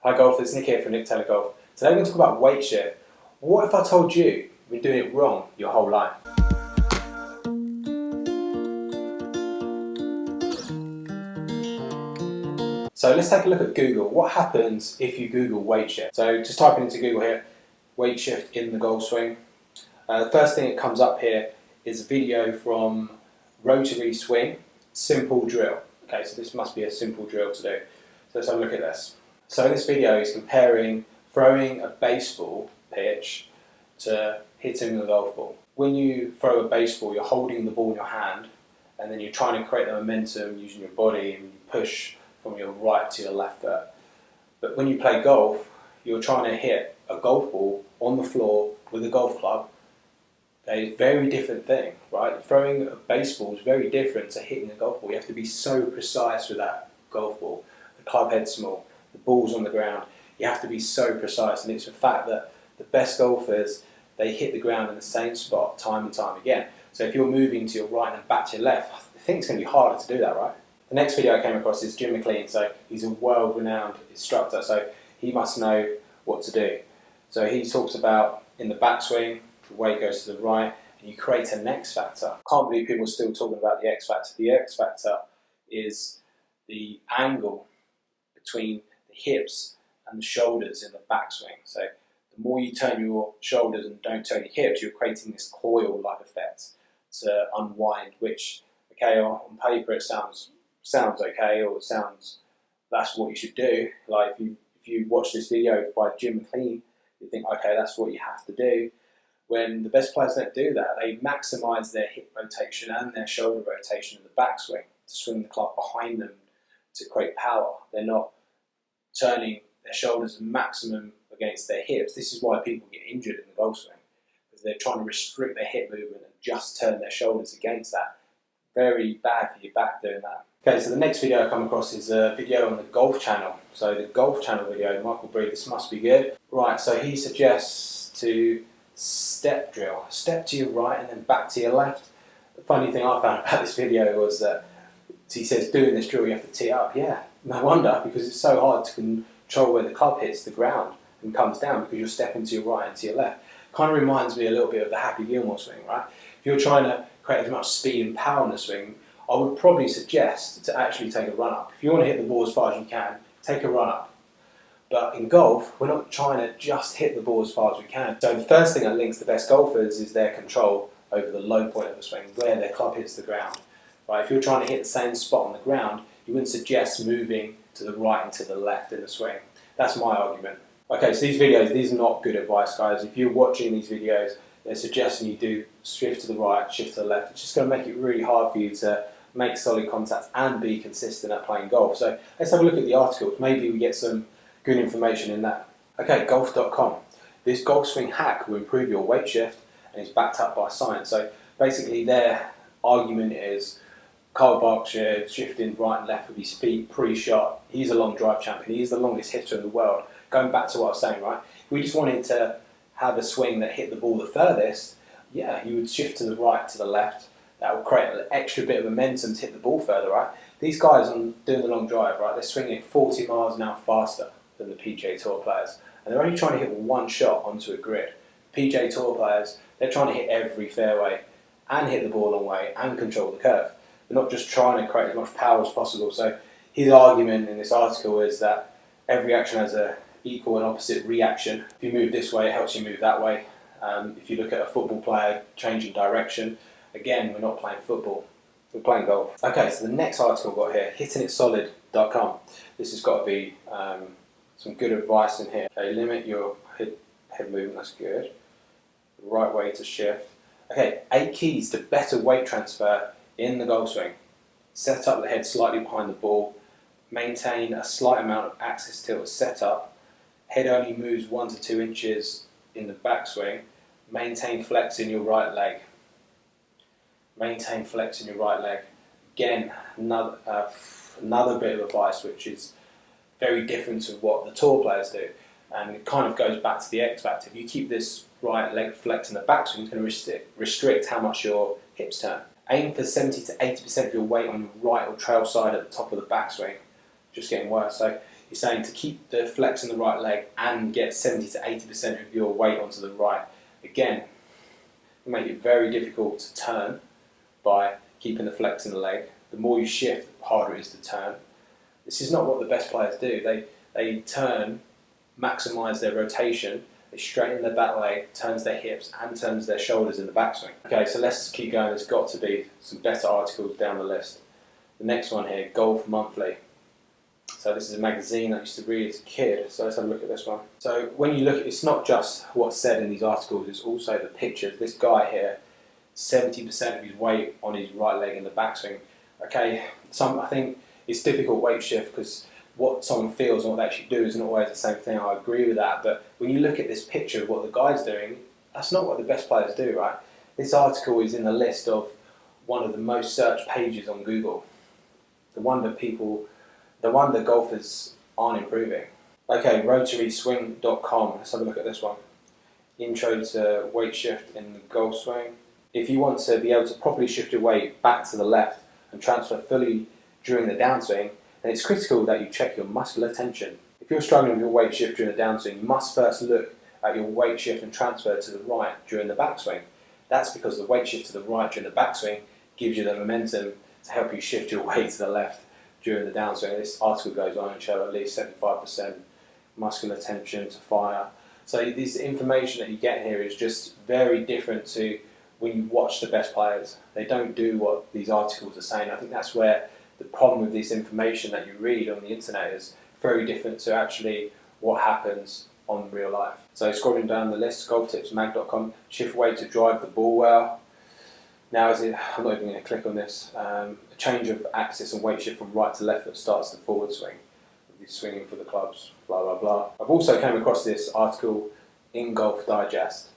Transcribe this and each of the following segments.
Hi golfers, Nick here from Nick Taylor Golf. Today we're going to talk about weight shift. What if I told you you've been doing it wrong your whole life? So let's take a look at Google. What happens if you Google weight shift? So just typing into Google here, weight shift in the golf swing. The first thing that comes up here is a video from Rotary Swing, simple drill. Okay, so this must be a simple drill to do. So let's have a look at this. So in this video is comparing throwing a baseball pitch to hitting the golf ball. When you throw a baseball, you're holding the ball in your hand and then you're trying to create the momentum using your body and you push from your right to your left foot. But when you play golf, you're trying to hit a golf ball on the floor with a golf club. A very different thing, right? Throwing a baseball is very different to hitting a golf ball. You have to be so precise with that golf ball. The club head's small, the ball's on the ground. You have to be so precise, and it's a fact that the best golfers, they hit the ground in the same spot time and time again. So if you're moving to your right and back to your left, I think it's going to be harder to do that, right? The next video I came across is Jim McLean. So he's a world-renowned instructor, so he must know what to do. So he talks about in the backswing, the weight goes to the right, and you create an X factor. Can't believe people are still talking about the X factor. The X factor is the angle between the hips and the shoulders in the backswing. So the more you turn your shoulders and don't turn your hips, you're creating this coil-like effect to unwind, which, okay, on paper it sounds okay, or it sounds that's what you should do. Like if you watch this video by Jim McLean, you think, okay, that's what you have to do. When the best players don't do that, they maximise their hip rotation and their shoulder rotation in the backswing to swing the club behind them to create power. They're not turning their shoulders maximum against their hips. This is why people get injured in the golf swing, because they're trying to restrict their hip movement and just turn their shoulders against that. Very bad for your back doing that. Okay, so the next video I come across is a video on the Golf Channel. So the Golf Channel video, Michael Bree, this must be good. Right, so he suggests to step drill. Step to your right and then back to your left. The funny thing I found about this video was that he says doing this drill you have to tee up. Yeah, no wonder, because it's so hard to control where the club hits the ground and comes down because you're stepping to your right and to your left. Kind of reminds me a little bit of the Happy Gilmore swing, right? If you're trying to create as much speed and power in the swing, I would probably suggest to actually take a run up. If you want to hit the ball as far as you can, take a run up. But in golf, we're not trying to just hit the ball as far as we can. So the first thing that links the best golfers is their control over the low point of the swing, where their club hits the ground. Right? If you're trying to hit the same spot on the ground, you wouldn't suggest moving to the right and to the left in the swing. That's my argument. Okay, so these are not good advice, guys. If you're watching these videos, they're suggesting you do shift to the right, shift to the left. It's just going to make it really hard for you to make solid contacts and be consistent at playing golf. So let's have a look at the articles. Maybe we get some good information in that. Okay, golf.com. This golf swing hack will improve your weight shift and is backed up by science. So basically their argument is Carl Berkshire shifting right and left with his feet pre-shot. He's a long drive champion. He's the longest hitter in the world. Going back to what I was saying, right? If we just wanted to have a swing that hit the ball the furthest, yeah, you would shift to the right, to the left. That will create an extra bit of momentum to hit the ball further, right? These guys on doing the long drive, right, they're swinging 40 miles an hour faster than the PGA Tour players. And they're only trying to hit one shot onto a grid. PGA Tour players, they're trying to hit every fairway and hit the ball a long way and control the curve. They're not just trying to create as much power as possible. So his argument in this article is that every action has an equal and opposite reaction. If you move this way, it helps you move that way. If you look at a football player changing direction, again, we're not playing football, we're playing golf. Okay, so the next article I've got here, hittingitsolid.com. This has got to be some good advice in here. Okay, limit your head movement, that's good. The right way to shift. Okay, 8 keys to better weight transfer in the golf swing. Set up the head slightly behind the ball. Maintain a slight amount of axis tilt at setup. Head only moves 1 to 2 inches in the backswing. Maintain flex in your right leg. Maintain flex in your right leg. Again, another bit of advice which is very different to what the tour players do, and it kind of goes back to the X factor. If you keep this right leg flex in the backswing, it's going to restrict how much your hips turn. Aim for 70 to 80% of your weight on your right or trail side at the top of the backswing. Just getting worse. So He's saying to keep the flex in the right leg and get 70 to 80% of your weight onto the right. Again, you make it very difficult to turn by keeping the flex in the leg. The more you shift, the harder it is to turn. This is not what the best players do. They turn, maximise their rotation, they straighten their back leg, turns their hips and turns their shoulders in the backswing. Okay, so let's keep going. There's got to be some better articles down the list. The next one here, Golf Monthly. So this is a magazine I used to read as a kid, so let's have a look at this one. So when you look at it's not just what's said in these articles, it's also the pictures. This guy here, 70% of his weight on his right leg in the backswing. Okay, I think it's difficult weight shift because what someone feels and what they actually do isn't always the same thing. I agree with that, but when you look at this picture of what the guy's doing, that's not what the best players do, right? This article is in the list of one of the most searched pages on Google. The wonder golfers aren't improving. Okay, rotaryswing.com. Let's have a look at this one. Intro to weight shift in the golf swing. If you want to be able to properly shift your weight back to the left and transfer fully during the downswing, then it's critical that you check your muscular tension. If you're struggling with your weight shift during the downswing, you must first look at your weight shift and transfer to the right during the backswing. That's because the weight shift to the right during the backswing gives you the momentum to help you shift your weight to the left during the downswing. This article goes on and shows at least 75% muscular tension to fire. So this information that you get here is just very different to when you watch the best players. They don't do what these articles are saying. I think that's where the problem with this information that you read on the internet is very different to actually what happens on real life. So scrolling down the list, golftipsmag.com, shift weight to drive the ball well. Now I'm not even going to click on this. A change of axis and weight shift from right to left that starts the forward swing. You're swinging for the clubs, blah blah blah. I've also came across this article in Golf Digest.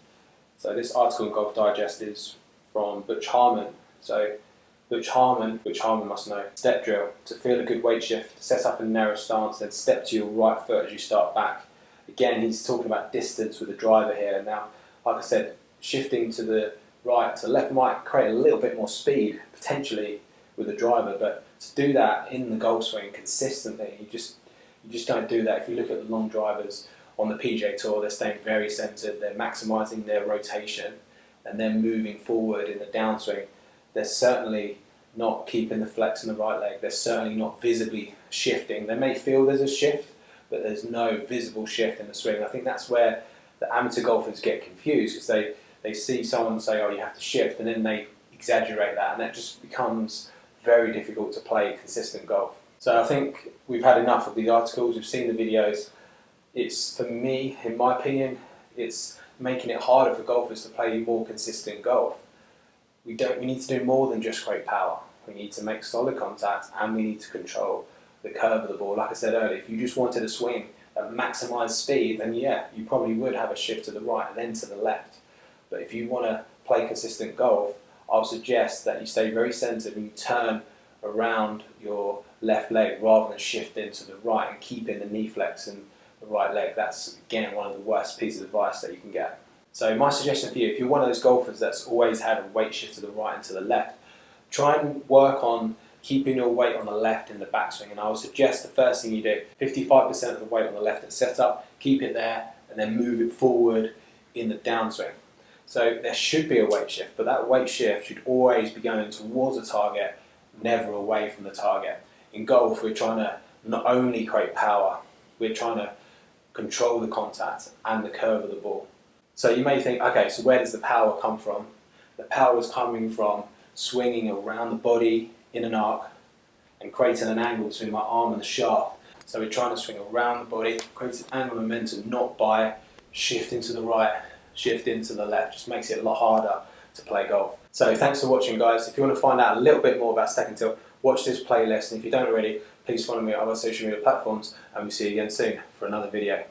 So this article in Golf Digest is from Butch Harmon. So Butch Harmon must know. Step drill. To feel a good weight shift, set up a narrow stance, then step to your right foot as you start back. Again, he's talking about distance with the driver here. Now, like I said, shifting to the right to left might create a little bit more speed, potentially, with the driver, but to do that in the golf swing consistently, you just don't do that. If you look at the long drivers on the PGA Tour, they're staying very centered, they're maximizing their rotation, and then moving forward in the downswing. They're certainly not keeping the flex in the right leg, they're certainly not visibly shifting. They may feel there's a shift, but there's no visible shift in the swing. I think that's where the amateur golfers get confused, because they see someone say, oh, you have to shift, and then they exaggerate that, and that just becomes very difficult to play consistent golf. So I think we've had enough of these articles, we've seen the videos. It's, for me, in my opinion, it's making it harder for golfers to play more consistent golf. We need to do more than just create power. We need to make solid contact, and we need to control the curve of the ball. Like I said earlier, if you just wanted a swing that maximised speed, then yeah, you probably would have a shift to the right and then to the left. But if you want to play consistent golf, I'll suggest that you stay very centred and you turn around your left leg rather than shifting to the right and keeping the knee flex in the right leg. That's, again, one of the worst pieces of advice that you can get. So my suggestion for you, if you're one of those golfers that's always had a weight shift to the right and to the left, try and work on keeping your weight on the left in the backswing. And I would suggest the first thing you do, 55% of the weight on the left at setup, keep it there, and then move it forward in the downswing. So there should be a weight shift, but that weight shift should always be going towards the target, never away from the target. In golf, we're trying to not only create power, we're trying to control the contact and the curve of the ball. So you may think, okay, so where does the power come from? The power is coming from swinging around the body in an arc and creating an angle between my arm and the shaft. So we're trying to swing around the body, create an angle of momentum, not by shifting to the right, shifting to the left. Just makes it a lot harder to play golf. So thanks for watching, guys. If you want to find out a little bit more about second tilt, watch this playlist, and if you don't already, please follow me on other social media platforms, and we'll see you again soon for another video.